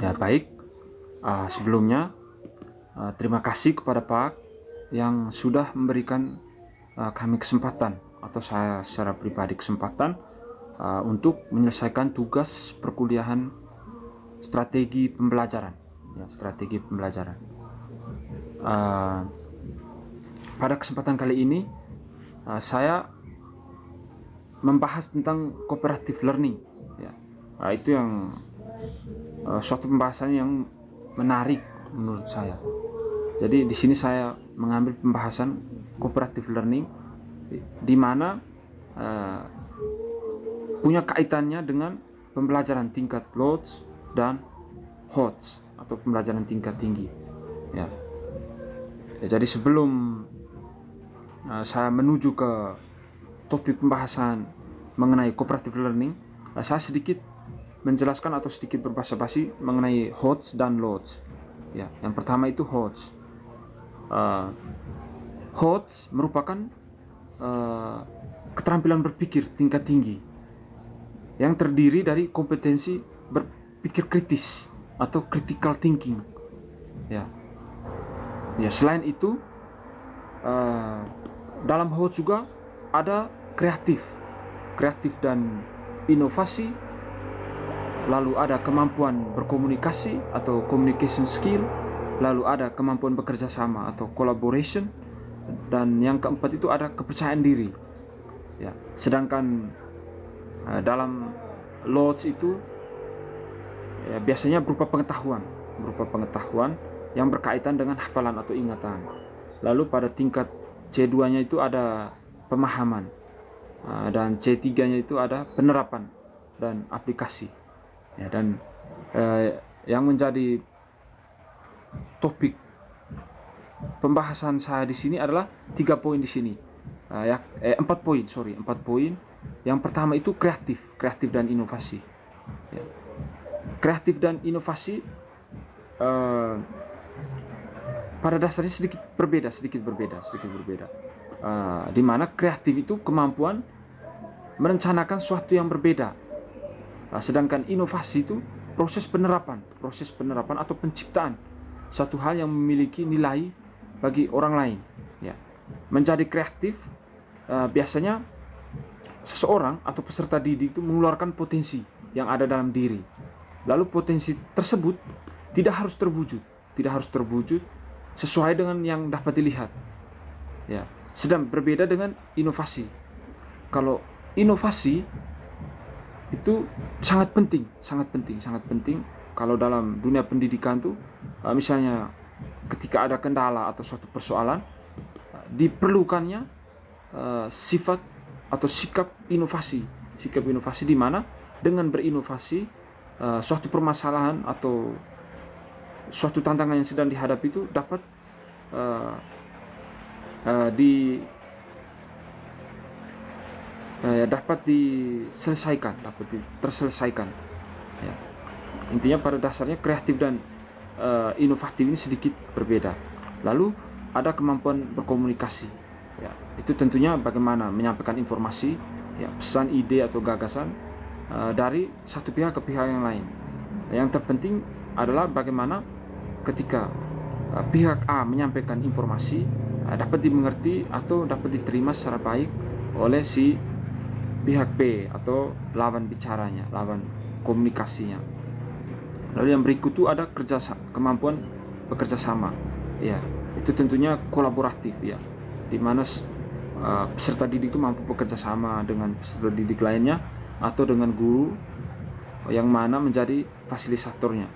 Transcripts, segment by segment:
Ya baik, sebelumnya terima kasih kepada Pak yang sudah memberikan kami kesempatan atau saya secara pribadi kesempatan untuk menyelesaikan tugas perkuliahan strategi pembelajaran. Ya, strategi pembelajaran. Pada kesempatan kali ini saya membahas tentang cooperative learning. Ya, itu yang suatu pembahasan yang menarik menurut saya. Jadi di sini saya mengambil pembahasan cooperative learning di mana punya kaitannya dengan pembelajaran tingkat Lodz dan Hodge atau pembelajaran tingkat tinggi. Ya, jadi sebelum saya menuju ke topik pembahasan mengenai cooperative learning, saya sedikit menjelaskan atau sedikit berbahasa-basi mengenai Hodge dan Lodz. Ya, yang pertama itu Hodge. Hodge merupakan keterampilan berpikir tingkat tinggi yang terdiri dari kompetensi berpikir kritis atau critical thinking. Ya, selain itu dalam Hodge juga ada kreatif dan inovasi, lalu ada kemampuan berkomunikasi atau communication skill, lalu ada kemampuan bekerja sama atau collaboration, dan yang keempat itu ada kepercayaan diri. Ya, sedangkan dalam Lodz itu ya, biasanya berupa pengetahuan yang berkaitan dengan hafalan atau ingatan. Lalu pada tingkat C2-nya itu ada pemahaman, dan C3-nya itu ada penerapan dan aplikasi. Ya, dan yang menjadi topik pembahasan saya di sini adalah 3 poin di sini. 4 poin. Yang pertama itu kreatif dan inovasi. Ya. Kreatif dan inovasi pada dasarnya sedikit berbeda. Di mana kreatif itu kemampuan merencanakan sesuatu yang berbeda. Sedangkan inovasi itu proses penerapan atau penciptaan suatu hal yang memiliki nilai bagi orang lain. Ya. Menjadi kreatif biasanya seseorang atau peserta didik itu mengeluarkan potensi yang ada dalam diri. Lalu potensi tersebut tidak harus terwujud sesuai dengan yang dapat dilihat. Ya, sedang berbeda dengan inovasi. Kalau inovasi itu sangat penting kalau dalam dunia pendidikan tuh misalnya ketika ada kendala atau suatu persoalan, diperlukannya sifat atau sikap inovasi di mana dengan berinovasi suatu permasalahan atau suatu tantangan yang sedang dihadapi itu dapat terselesaikan. Ya. Intinya pada dasarnya kreatif dan inovatif ini sedikit berbeda. Lalu ada kemampuan berkomunikasi. Ya, itu tentunya bagaimana menyampaikan informasi, ya, pesan, ide atau gagasan dari satu pihak ke pihak yang lain. Yang terpenting adalah bagaimana ketika pihak A menyampaikan informasi dapat dimengerti atau dapat diterima secara baik oleh si pihak B atau lawan bicaranya, lawan komunikasinya. Lalu yang berikut itu ada kemampuan bekerja sama. Ya, itu tentunya kolaboratif, ya, di mana peserta didik itu mampu bekerja sama dengan peserta didik lainnya atau dengan guru yang mana menjadi fasilisatornya.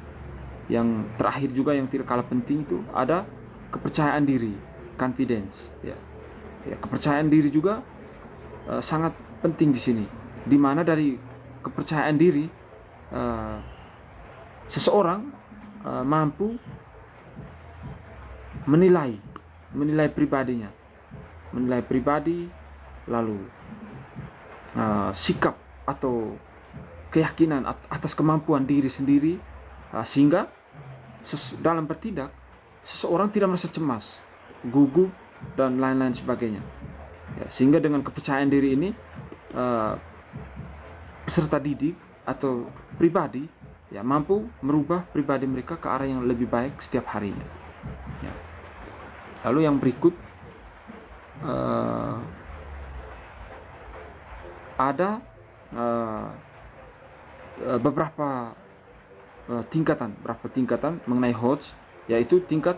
Yang terakhir juga yang tidak kalah penting itu ada kepercayaan diri, confidence. Ya, kepercayaan diri juga sangat penting di sini, di mana dari kepercayaan diri seseorang mampu menilai pribadi, lalu sikap atau keyakinan atas kemampuan diri sendiri, sehingga dalam bertindak seseorang tidak merasa cemas, gugup dan lain-lain sebagainya. Ya, sehingga dengan kepercayaan diri ini peserta didik atau pribadi ya mampu merubah pribadi mereka ke arah yang lebih baik setiap harinya. Ya. Lalu yang berikut ada beberapa tingkatan mengenai HOTS, yaitu tingkat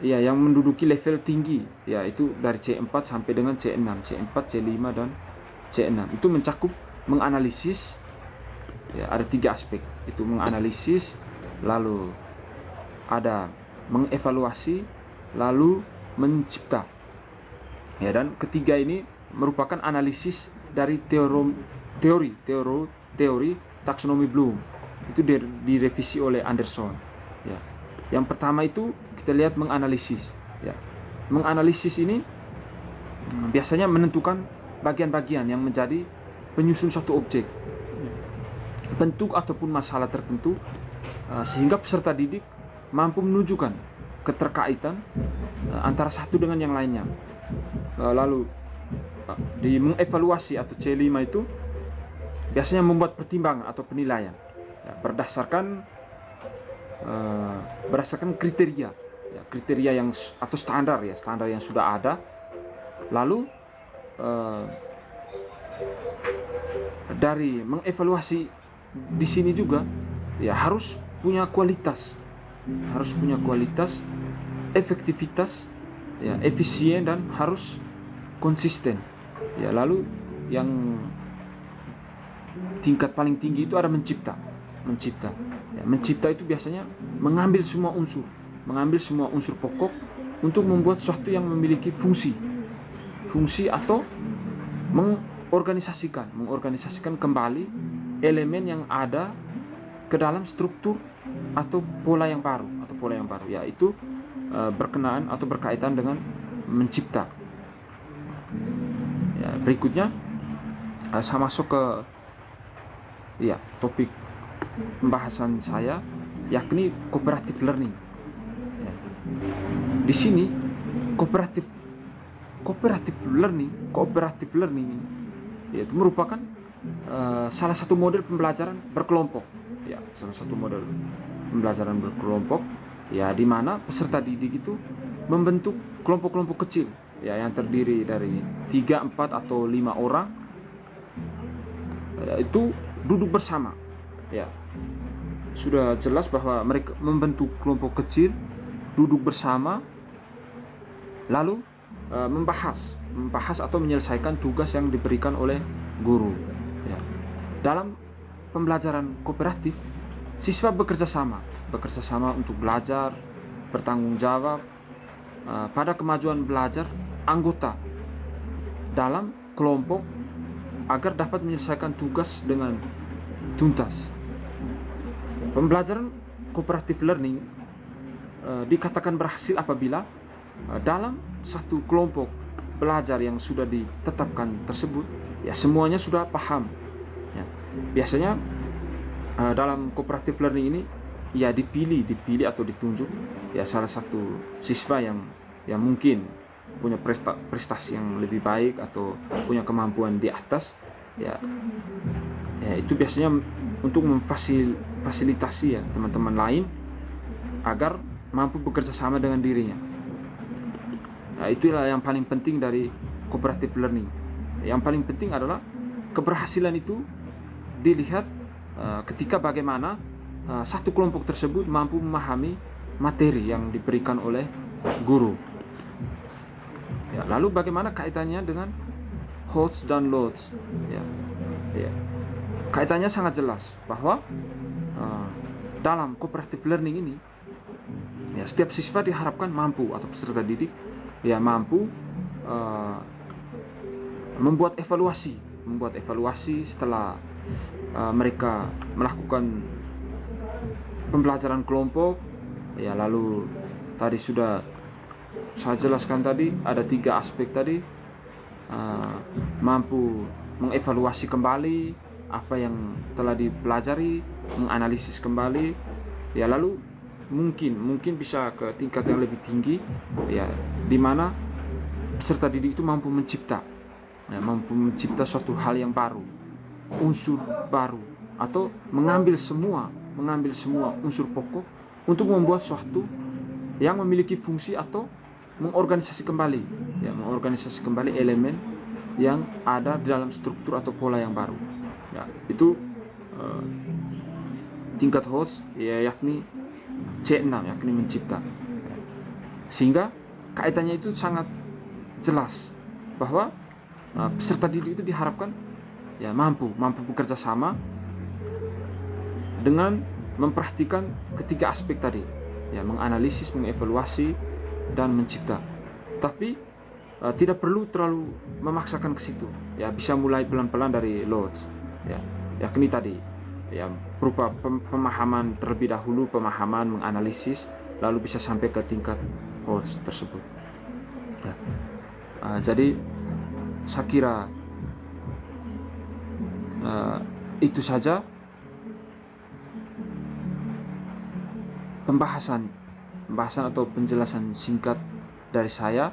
ya yang menduduki level tinggi, yaitu dari C4 sampai dengan C6, C4, C5 dan C6. Itu mencakup menganalisis, ya ada 3 aspek, itu menganalisis, lalu ada mengevaluasi, lalu mencipta. Ya, dan ketiga ini merupakan analisis dari teori taksonomi Bloom. Itu direvisi oleh Anderson. Ya. Yang pertama itu kita lihat menganalisis. Ya. Menganalisis ini biasanya menentukan bagian-bagian yang menjadi penyusun suatu objek, bentuk ataupun masalah tertentu, sehingga peserta didik mampu menunjukkan keterkaitan antara satu dengan yang lainnya. Lalu di mengevaluasi atau C5 itu biasanya membuat pertimbangan atau penilaian, ya, berdasarkan kriteria yang atau standar yang sudah ada. Lalu dari mengevaluasi di sini juga ya harus punya kualitas, efektivitas, ya, efisien, dan harus konsisten. Ya, lalu yang tingkat paling tinggi itu ada mencipta. Ya, mencipta itu biasanya mengambil semua unsur pokok untuk membuat sesuatu yang memiliki fungsi atau mengorganisasikan kembali elemen yang ada ke dalam struktur atau pola yang baru, yaitu berkenaan atau berkaitan dengan mencipta. Ya, berikutnya saya masuk ke topik pembahasan saya, yakni cooperative learning. Ya. Di sini cooperative learning yaitu merupakan salah satu model pembelajaran berkelompok. Ya, ya, di mana peserta didik itu membentuk kelompok-kelompok kecil, ya, yang terdiri dari 3, 4 atau 5 orang. Itu duduk bersama. Ya, sudah jelas bahwa mereka membentuk kelompok kecil, duduk bersama, lalu membahas atau menyelesaikan tugas yang diberikan oleh guru. Ya. Dalam pembelajaran kooperatif, siswa bekerja sama untuk belajar, bertanggung jawab pada kemajuan belajar anggota dalam kelompok agar dapat menyelesaikan tugas dengan tuntas. Pembelajaran cooperative learning dikatakan berhasil apabila dalam satu kelompok belajar yang sudah ditetapkan tersebut, ya, semuanya sudah paham. Ya. Biasanya dalam cooperative learning ini ya dipilih atau ditunjuk ya salah satu siswa yang mungkin punya prestasi yang lebih baik atau punya kemampuan di atas, ya itu biasanya untuk memfasilitasi ya teman-teman lain agar mampu bekerja sama dengan dirinya. Nah, itulah yang paling penting dari cooperative learning. Yang paling penting adalah keberhasilan itu dilihat ketika bagaimana satu kelompok tersebut mampu memahami materi yang diberikan oleh guru. Ya, lalu bagaimana kaitannya dengan HOTS dan LOTS? Ya. Kaitannya sangat jelas bahwa dalam cooperative learning ini, ya, setiap siswa diharapkan mampu, atau peserta didik ya mampu membuat evaluasi setelah mereka melakukan pembelajaran kelompok. Ya, lalu tadi sudah saya jelaskan tadi ada 3 aspek tadi, mampu mengevaluasi kembali apa yang telah dipelajari, menganalisis kembali, ya, lalu mungkin bisa ke tingkat yang lebih tinggi, ya, di mana peserta didik itu mampu mencipta suatu hal yang baru, unsur baru, atau mengambil semua unsur pokok untuk membuat suatu yang memiliki fungsi atau mengorganisasi kembali elemen yang ada di dalam struktur atau pola yang baru. Ya, itu tingkat host ya, yakni C6, yakni mencipta. Sehingga kaitannya itu sangat jelas bahwa peserta didik itu diharapkan ya mampu bekerja sama dengan memperhatikan ketiga aspek tadi, ya, menganalisis, mengevaluasi, dan mencipta. Tapi tidak perlu terlalu memaksakan ke situ, ya, bisa mulai pelan-pelan dari loads, ya, yakni tadi, ya, berupa pemahaman terlebih dahulu, pemahaman, menganalisis, lalu bisa sampai ke tingkat host tersebut. Ya. Jadi saya kira itu saja pembahasan atau penjelasan singkat dari saya,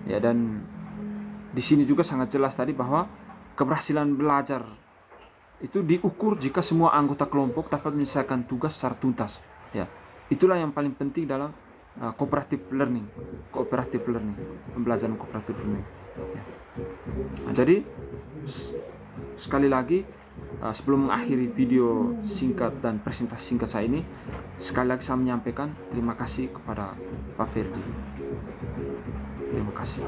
ya, dan di sini juga sangat jelas tadi bahwa keberhasilan belajar itu diukur jika semua anggota kelompok dapat menyelesaikan tugas secara tuntas. Ya, itulah yang paling penting dalam cooperative learning, pembelajaran cooperative learning. Ya. Nah, jadi sekali lagi, sebelum mengakhiri video singkat dan presentasi singkat saya ini, sekali lagi saya menyampaikan terima kasih kepada Pak Ferdi. Terima kasih.